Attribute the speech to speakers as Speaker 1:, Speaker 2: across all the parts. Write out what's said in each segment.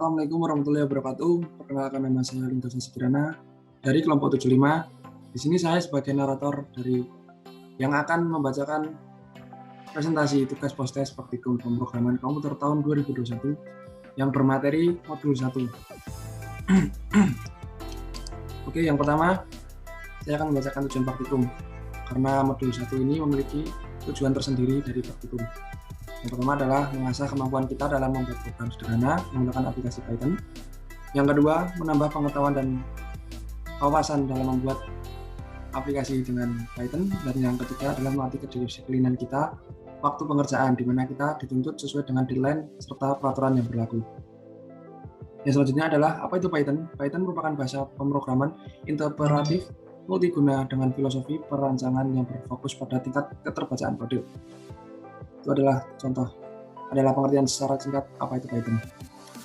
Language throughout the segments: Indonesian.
Speaker 1: Assalamualaikum warahmatullahi wabarakatuh. Perkenalkan, nama saya Lintas Sekirana dari kelompok 75. Di sini saya sebagai narator dari yang akan membacakan presentasi tugas postes praktikum pemrograman komputer tahun 2021 yang bermateri modul 1. Oke, yang pertama saya akan membacakan tujuan praktikum karena modul 1 ini memiliki tujuan tersendiri dari praktikum. Yang pertama adalah mengasah kemampuan kita dalam membuat program sederhana menggunakan aplikasi Python. Yang kedua, menambah pengetahuan dan wawasan dalam membuat aplikasi dengan Python. Dan yang ketiga adalah melatih kedisiplinan kita waktu pengerjaan, di mana kita dituntut sesuai dengan deadline serta peraturan yang berlaku. Yang selanjutnya adalah, apa itu Python? Python merupakan bahasa pemrograman interpretif multiguna dengan filosofi perancangan yang berfokus pada tingkat keterbacaan kode. Itu adalah pengertian secara singkat apa itu Python.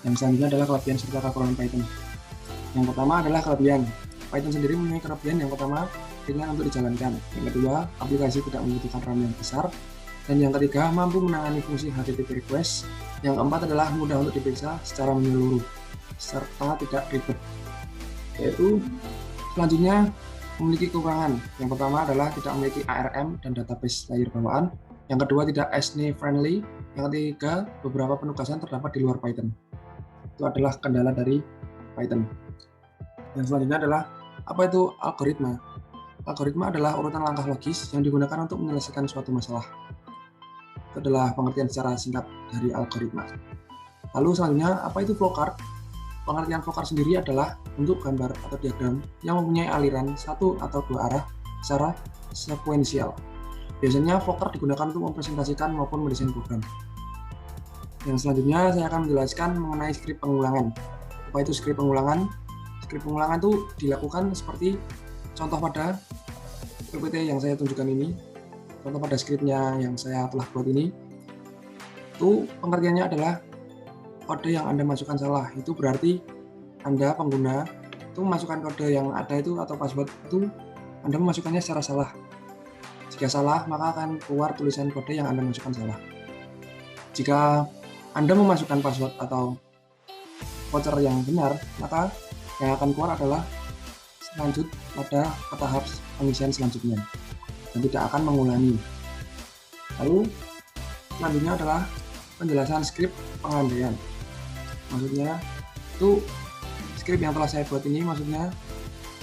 Speaker 1: Yang selanjutnya adalah kelebihan serta kekurangan Python. Yang pertama adalah kelebihan. Python sendiri mempunyai kelebihan yang pertama, ringan untuk dijalankan. Yang kedua, aplikasi tidak membutuhkan RAM yang besar. Dan yang ketiga, mampu menangani fungsi HTTP request. Yang keempat adalah mudah untuk diperiksa secara menyeluruh serta tidak ribet. Yaitu selanjutnya memiliki kekurangan. Yang pertama adalah tidak memiliki ARM dan database layer bawaan. Yang kedua, tidak SNE friendly. Yang ketiga, beberapa penugasan terdapat di luar Python. Itu adalah kendala dari Python. Yang selanjutnya adalah, apa itu algoritma? Algoritma adalah urutan langkah logis yang digunakan untuk menyelesaikan suatu masalah. Itu adalah pengertian secara singkat dari algoritma. Lalu selanjutnya, apa itu flowchart? Pengertian flowchart sendiri adalah bentuk gambar atau diagram yang mempunyai aliran satu atau dua arah secara sekuensial. Biasanya flowchart digunakan untuk mempresentasikan maupun mendesain program. Yang selanjutnya saya akan menjelaskan mengenai skrip pengulangan. Apa itu skrip pengulangan? Skrip pengulangan itu dilakukan seperti contoh pada PPT yang saya tunjukkan ini. Contoh pada skripnya yang saya telah buat ini. Itu pengertiannya adalah kode yang Anda masukkan salah. Itu berarti Anda pengguna itu memasukkan kode yang ada itu atau password itu Anda memasukkannya secara salah. Jika salah, maka akan keluar tulisan kode yang Anda masukkan salah. Jika Anda memasukkan password atau voucher yang benar, maka yang akan keluar adalah lanjut pada tahap pengisian selanjutnya dan tidak akan mengulangi. Lalu selanjutnya adalah penjelasan skrip pengandaian. Maksudnya itu skrip yang telah saya buat ini, maksudnya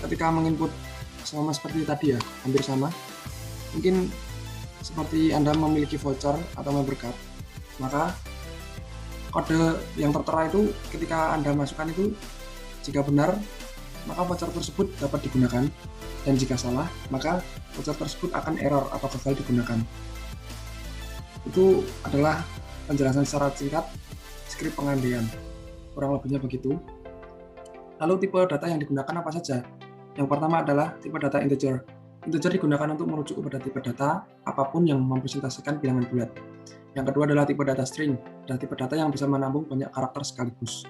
Speaker 1: ketika menginput sama seperti tadi ya, hampir sama. Mungkin seperti Anda memiliki voucher atau member card, maka kode yang tertera itu ketika Anda masukkan itu, jika benar, maka voucher tersebut dapat digunakan, dan jika salah, maka voucher tersebut akan error atau gagal digunakan. Itu adalah penjelasan secara singkat skrip pengandaian. Kurang lebihnya begitu. Lalu tipe data yang digunakan apa saja? Yang pertama adalah tipe data integer. Integer digunakan untuk merujuk kepada tipe data apapun yang mempresentasikan bilangan bulat. Yang kedua adalah tipe data string, adalah tipe data yang bisa menampung banyak karakter sekaligus.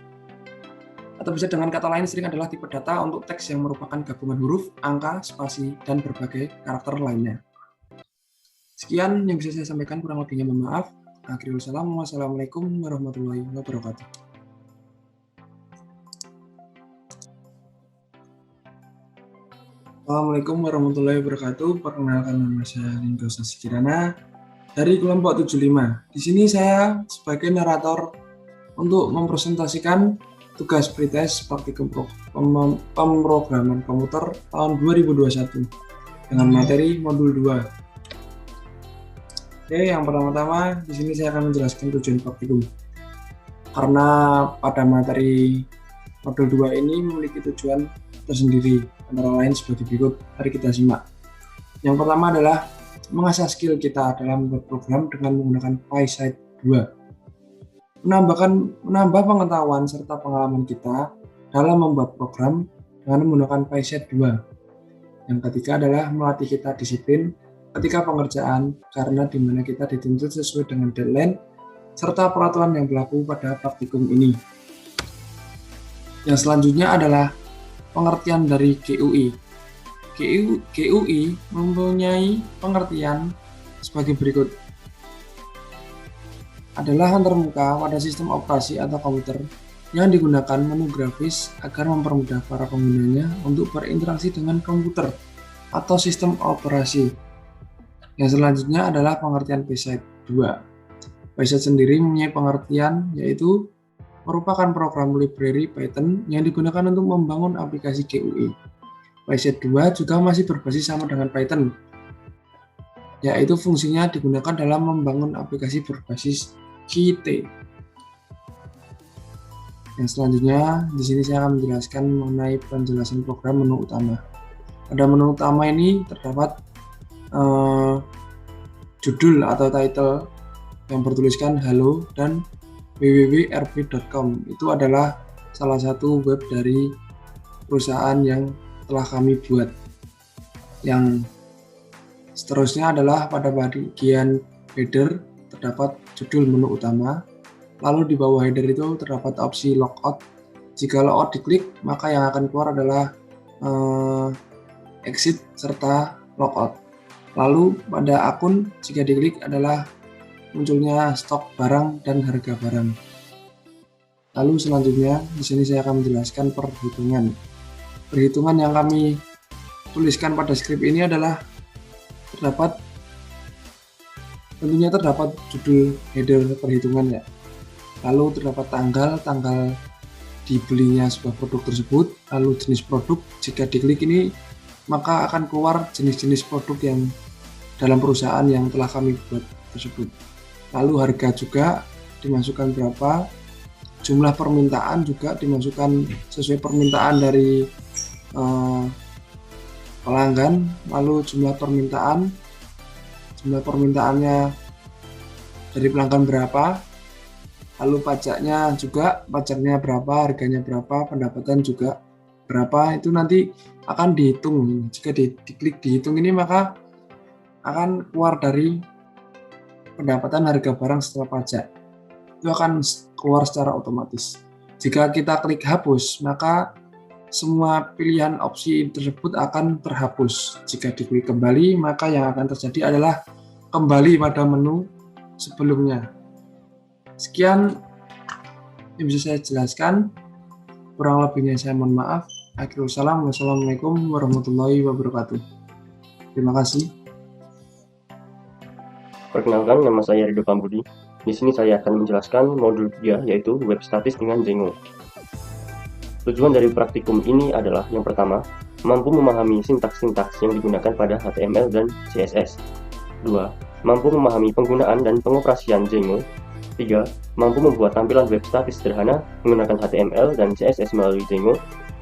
Speaker 1: Atau bisa dengan kata lain, string adalah tipe data untuk teks yang merupakan gabungan huruf, angka, spasi, dan berbagai karakter lainnya. Sekian yang bisa saya sampaikan, kurang lebihnya mohon maaf. Akhirul salam, wassalamualaikum warahmatullahi wabarakatuh. Assalamualaikum warahmatullahi wabarakatuh. Perkenalkan, nama saya Lintas Sekirana dari kelompok 75. Di sini saya sebagai narator untuk mempresentasikan tugas pretest praktikum pemrograman komputer tahun 2021 dengan materi modul 2. Oke, yang pertama-tama di sini saya akan menjelaskan tujuan praktikum. Karena pada materi modul 2 ini memiliki tujuan tersendiri, antara lain sebagai berikut. Mari kita simak. Yang pertama adalah mengasah skill kita dalam membuat program dengan menggunakan PySite 2. Menambah pengetahuan serta pengalaman kita dalam membuat program dengan menggunakan PySite 2. Yang ketiga adalah melatih kita disiplin ketika pengerjaan, karena di mana kita dituntut sesuai dengan deadline serta peraturan yang berlaku pada praktikum ini. Yang selanjutnya adalah pengertian dari GUI. GUI mempunyai pengertian sebagai berikut. adalah antarmuka pada sistem operasi atau komputer yang digunakan menu grafis agar mempermudah para penggunanya untuk berinteraksi dengan komputer atau sistem operasi. Yang selanjutnya adalah pengertian PySide 2. PySide sendiri mempunyai pengertian yaitu merupakan program library Python yang digunakan untuk membangun aplikasi GUI. PySide 2 juga masih berbasis sama dengan Python, yaitu fungsinya digunakan dalam membangun aplikasi berbasis Qt. Yang selanjutnya, di sini saya akan menjelaskan mengenai penjelasan program menu utama. Pada menu utama ini terdapat judul atau title yang bertuliskan halo dan www.rp.com. Itu adalah salah satu web dari perusahaan yang telah kami buat. Yang seterusnya adalah pada bagian header terdapat judul menu utama. Lalu di bawah header itu terdapat opsi logout. Jika logout diklik, maka yang akan keluar adalah exit serta logout. Lalu pada akun, jika diklik adalah munculnya stok barang dan harga barang. Lalu selanjutnya di sini saya akan menjelaskan perhitungan. Perhitungan yang kami tuliskan pada skrip ini adalah tentunya terdapat judul header perhitungan ya. Lalu terdapat tanggal dibelinya sebuah produk tersebut, lalu jenis produk, jika diklik ini maka akan keluar jenis-jenis produk yang dalam perusahaan yang telah kami buat tersebut. Lalu harga juga dimasukkan berapa, jumlah permintaan juga dimasukkan sesuai permintaan dari pelanggan, lalu jumlah permintaannya dari pelanggan berapa, lalu pajaknya berapa, harganya berapa, pendapatan juga berapa, itu nanti akan dihitung. Jika diklik dihitung ini maka akan keluar dari pendapatan harga barang setelah pajak. Itu akan keluar secara otomatis. Jika kita klik hapus, maka semua pilihan opsi tersebut akan terhapus. Jika diklik kembali, maka yang akan terjadi adalah kembali pada menu sebelumnya. Sekian yang bisa saya jelaskan. Kurang lebihnya saya mohon maaf. Wassalamualaikum warahmatullahi wabarakatuh. Terima kasih.
Speaker 2: Perkenalkan, nama saya Ridho Pambudi. Di sini saya akan menjelaskan modul 3, yaitu web statis dengan Django. Tujuan dari praktikum ini adalah yang pertama, mampu memahami sintaks-sintaks yang digunakan pada HTML dan CSS. 2. Mampu memahami penggunaan dan pengoperasian Django. 3. Mampu membuat tampilan web statis sederhana menggunakan HTML dan CSS melalui Django.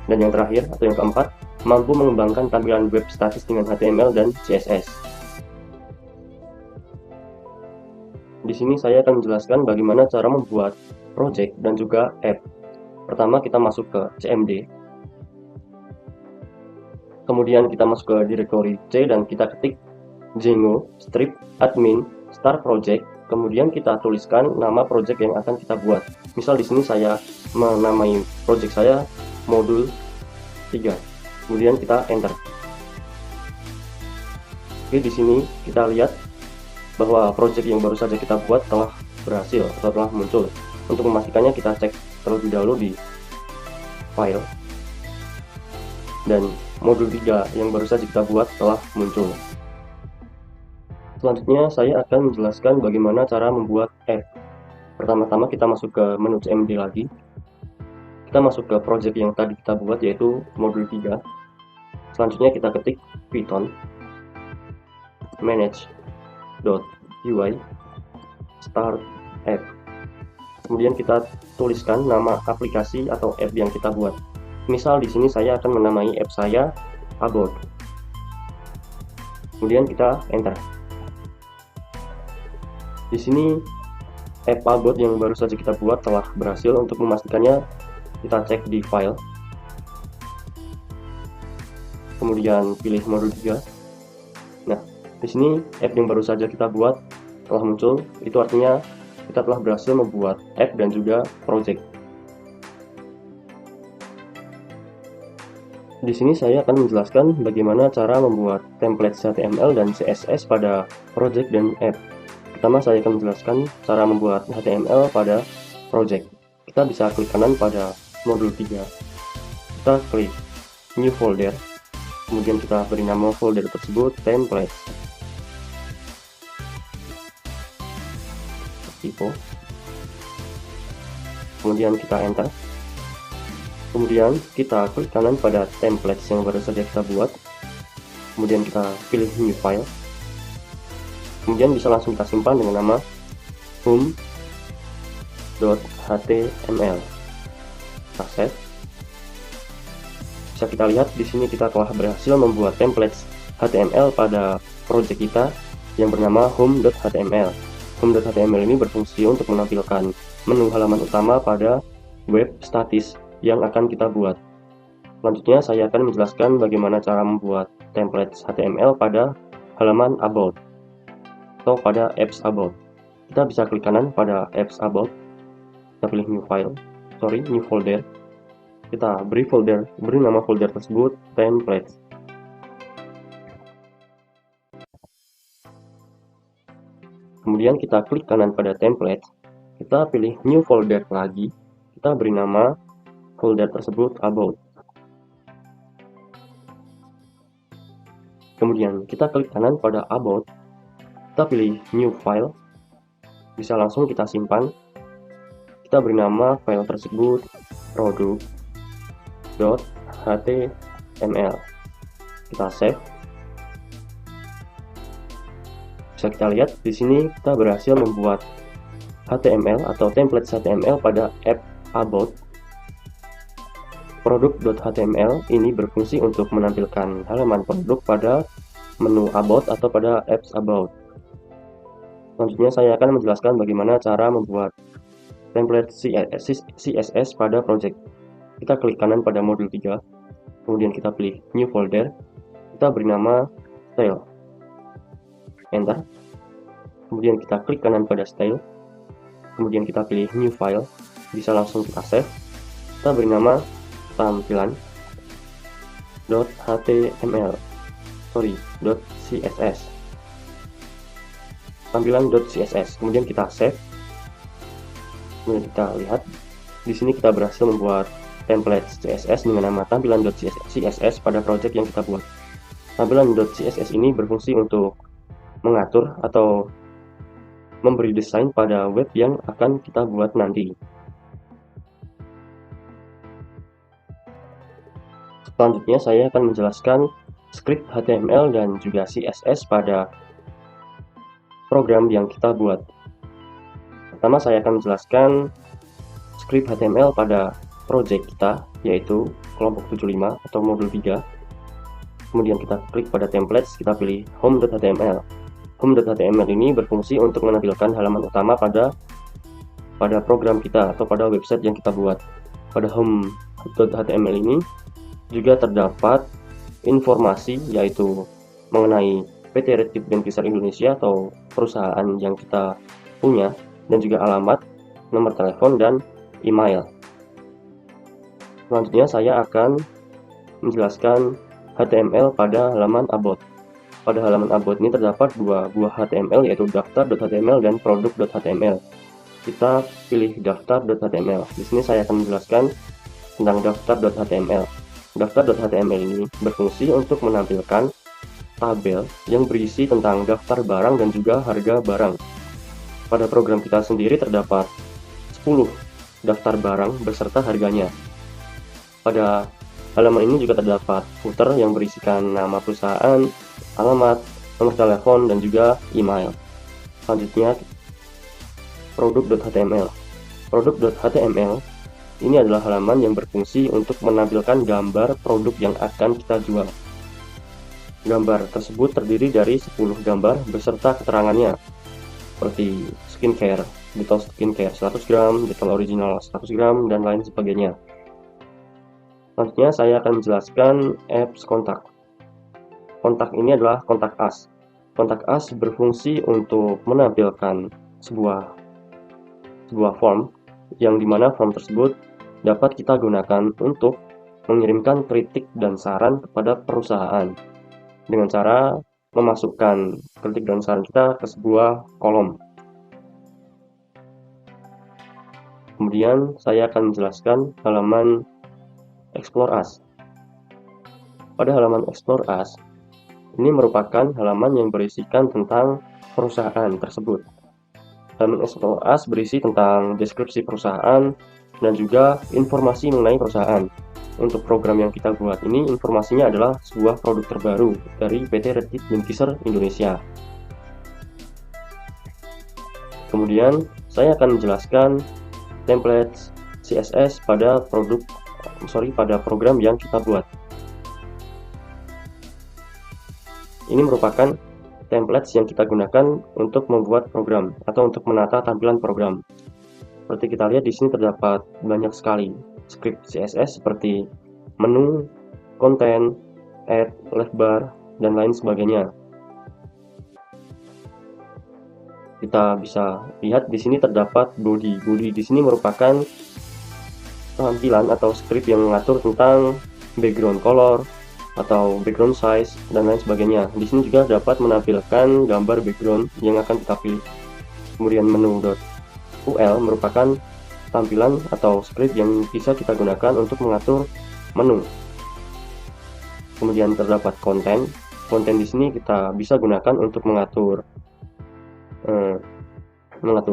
Speaker 2: Dan yang terakhir, atau yang keempat, mampu mengembangkan tampilan web statis dengan HTML dan CSS. Di sini saya akan menjelaskan bagaimana cara membuat project dan juga app. Pertama, kita masuk ke CMD. Kemudian kita masuk ke directory C dan kita ketik Django strip admin start project. Kemudian kita tuliskan nama project yang akan kita buat. Misal di sini saya menamai project saya modul 3. Kemudian kita enter. Oke, di sini kita lihat bahwa project yang baru saja kita buat telah berhasil atau telah muncul. Untuk memastikannya kita cek terlebih dahulu di file. Dan modul 3 yang baru saja kita buat telah muncul. Selanjutnya saya akan menjelaskan bagaimana cara membuat app. Pertama-tama kita masuk ke menu CMD lagi. Kita masuk ke project yang tadi kita buat, yaitu modul 3. Selanjutnya kita ketik Python manage.py start app. Kemudian kita tuliskan nama aplikasi atau app yang kita buat. Misal di sini saya akan menamai app saya About. Kemudian kita enter. Di sini app About yang baru saja kita buat telah berhasil. Untuk memastikannya kita cek di file. Kemudian pilih modul 3. Nah, di sini app yang baru saja kita buat telah muncul. Itu artinya kita telah berhasil membuat app dan juga project. Di sini saya akan menjelaskan bagaimana cara membuat template HTML dan CSS pada project dan app. Pertama saya akan menjelaskan cara membuat HTML pada project. kita bisa klik kanan pada modul 3. Kita klik New Folder, kemudian kita beri nama folder tersebut Templates. Info. Kemudian kita enter. Kemudian kita klik kanan pada templates yang baru saja kita buat. Kemudian kita pilih new file. Kemudian bisa langsung kita simpan dengan nama home.html. Kita save. Bisa kita lihat di sini kita telah berhasil membuat templates HTML pada project kita yang bernama home.html. Home.html ini berfungsi untuk menampilkan menu halaman utama pada web statis yang akan kita buat. Selanjutnya saya akan menjelaskan bagaimana cara membuat templates HTML pada halaman about atau pada apps about. Kita bisa klik kanan pada apps about. Kita pilih new folder. Kita beri nama folder tersebut templates. Kemudian kita klik kanan pada template, kita pilih new folder lagi, kita beri nama folder tersebut about. Kemudian kita klik kanan pada about, kita pilih new file, bisa langsung kita simpan, kita beri nama file tersebut product.html, kita save. Bisa kita lihat di sini kita berhasil membuat HTML atau template HTML pada app about. Product.html ini berfungsi untuk menampilkan halaman produk pada menu about atau pada apps about. Selanjutnya saya akan menjelaskan bagaimana cara membuat template CSS pada project. Kita klik kanan pada modul 3, kemudian kita pilih new folder, kita beri nama style, enter. Kemudian kita klik kanan pada style, kemudian kita pilih new file, bisa langsung kita save. Kita beri nama tampilan.css. Tampilan.css. Kemudian kita save. Kemudian kita lihat di sini kita berhasil membuat template CSS dengan nama tampilan.css pada project yang kita buat. Tampilan.css ini berfungsi untuk mengatur atau memberi desain pada web yang akan kita buat nanti. Selanjutnya saya akan menjelaskan script HTML dan juga CSS pada program yang kita buat. Pertama saya akan menjelaskan script HTML pada project kita, yaitu kelompok 75 atau modul 3. Kemudian kita klik pada templates, kita pilih home.html. Home.html ini berfungsi untuk menampilkan halaman utama pada program kita atau pada website yang kita buat. Pada home.html ini juga terdapat informasi, yaitu mengenai PT Redtip Denpasar Indonesia atau perusahaan yang kita punya, dan juga alamat, nomor telepon, dan email. Selanjutnya saya akan menjelaskan HTML pada halaman about. Pada halaman about ini terdapat dua buah HTML, yaitu daftar.html dan produk.html. Kita pilih daftar.html. Di sini saya akan menjelaskan tentang daftar.html. Daftar.html ini berfungsi untuk menampilkan tabel yang berisi tentang daftar barang dan juga harga barang. Pada program kita sendiri terdapat 10 daftar barang beserta harganya. Pada halaman ini juga terdapat footer yang berisikan nama perusahaan, alamat, nomor telepon, dan juga email. Selanjutnya, produk.html. Produk.html ini adalah halaman yang berfungsi untuk menampilkan gambar produk yang akan kita jual. Gambar tersebut terdiri dari 10 gambar beserta keterangannya, seperti skincare, Dettol skincare 100 gram, Dettol original 100 gram, dan lain sebagainya. Selanjutnya saya akan menjelaskan apps kontak. Kontak ini adalah kontak us. Kontak us berfungsi untuk menampilkan sebuah form, yang dimana form tersebut dapat kita gunakan untuk mengirimkan kritik dan saran kepada perusahaan dengan cara memasukkan kritik dan saran kita ke sebuah kolom. Kemudian saya akan menjelaskan halaman Explore Us. Pada halaman Explore Us, ini merupakan halaman yang berisikan tentang perusahaan tersebut. Halaman Explore Us berisi tentang deskripsi perusahaan dan juga informasi mengenai perusahaan. Untuk program yang kita buat ini, informasinya adalah sebuah produk terbaru dari PT Redkit Linkisser Indonesia. Kemudian, saya akan menjelaskan template CSS pada program yang kita buat. Ini merupakan templates yang kita gunakan untuk membuat program atau untuk menata tampilan program. Seperti kita lihat di sini terdapat banyak sekali script CSS seperti menu, konten, add, left bar, dan lain sebagainya. Kita bisa lihat di sini terdapat body. Body di sini merupakan tampilan atau script yang mengatur tentang background color atau background size dan lain sebagainya. Di sini juga dapat menampilkan gambar background yang akan kita pilih. Kemudian menu.ul merupakan tampilan atau script yang bisa kita gunakan untuk mengatur menu. Kemudian terdapat konten. Konten di sini kita bisa gunakan untuk mengatur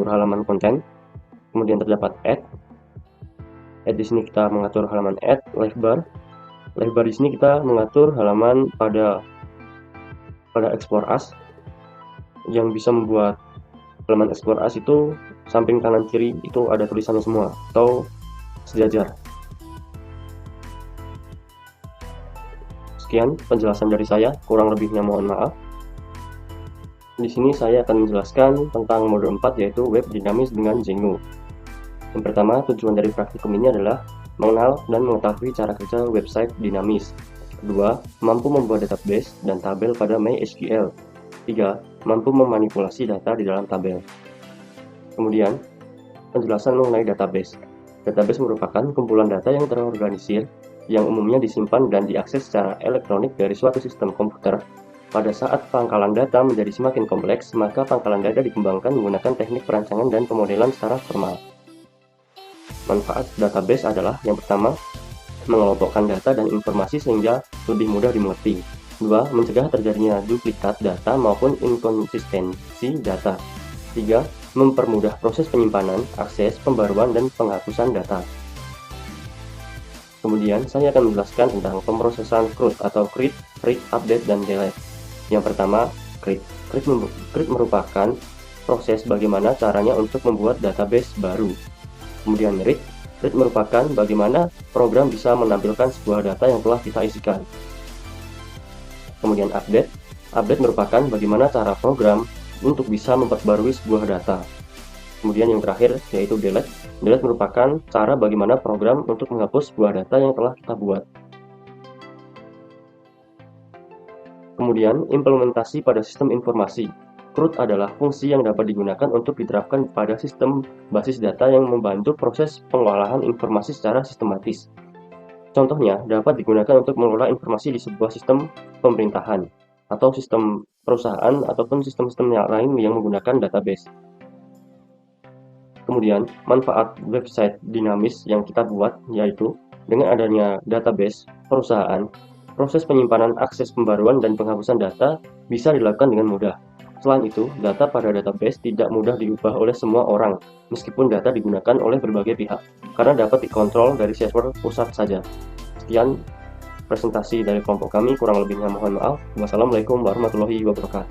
Speaker 2: halaman konten. Kemudian terdapat add. Add di sini kita mengatur halaman add, left bar. Left bar di sini kita mengatur halaman pada Explore Us yang bisa membuat halaman Explore Us itu samping kanan kiri itu ada tulisannya semua atau sejajar. Sekian penjelasan dari saya, kurang lebihnya mohon maaf. Di sini saya akan menjelaskan tentang mode 4 yaitu web dinamis dengan Django. Yang pertama, tujuan dari praktikum ini adalah mengenal dan mengetahui cara kerja website dinamis. Kedua, mampu membuat database dan tabel pada MySQL. 3. Mampu memanipulasi data di dalam tabel. Kemudian, penjelasan mengenai database. Database merupakan kumpulan data yang terorganisir yang umumnya disimpan dan diakses secara elektronik dari suatu sistem komputer. Pada saat pangkalan data menjadi semakin kompleks, maka pangkalan data dikembangkan menggunakan teknik perancangan dan pemodelan secara formal. Manfaat database adalah yang pertama, mengelompokkan data dan informasi sehingga lebih mudah dimengerti. 2. Mencegah terjadinya duplikat data maupun inkonsistensi data. 3. Mempermudah proses penyimpanan, akses, pembaruan, dan penghapusan data. Kemudian, saya akan menjelaskan tentang pemrosesan CRUD atau create, read, update, dan delete. Yang pertama, create. Create merupakan proses bagaimana caranya untuk membuat database baru. Kemudian read merupakan bagaimana program bisa menampilkan sebuah data yang telah kita isikan. Kemudian update merupakan bagaimana cara program untuk bisa memperbarui sebuah data. Kemudian yang terakhir yaitu delete merupakan cara bagaimana program untuk menghapus sebuah data yang telah kita buat. Kemudian implementasi pada sistem informasi. CRUD adalah fungsi yang dapat digunakan untuk diterapkan pada sistem basis data yang membantu proses pengolahan informasi secara sistematis. Contohnya, dapat digunakan untuk mengelola informasi di sebuah sistem pemerintahan, atau sistem perusahaan, ataupun sistem-sistem yang lain yang menggunakan database. Kemudian, manfaat website dinamis yang kita buat, yaitu dengan adanya database perusahaan, proses penyimpanan, akses, pembaruan, dan penghapusan data bisa dilakukan dengan mudah. Selain itu, data pada database tidak mudah diubah oleh semua orang, meskipun data digunakan oleh berbagai pihak, karena dapat dikontrol dari server pusat saja. Sekian presentasi dari kelompok kami, kurang lebihnya mohon maaf. Wassalamualaikum warahmatullahi wabarakatuh.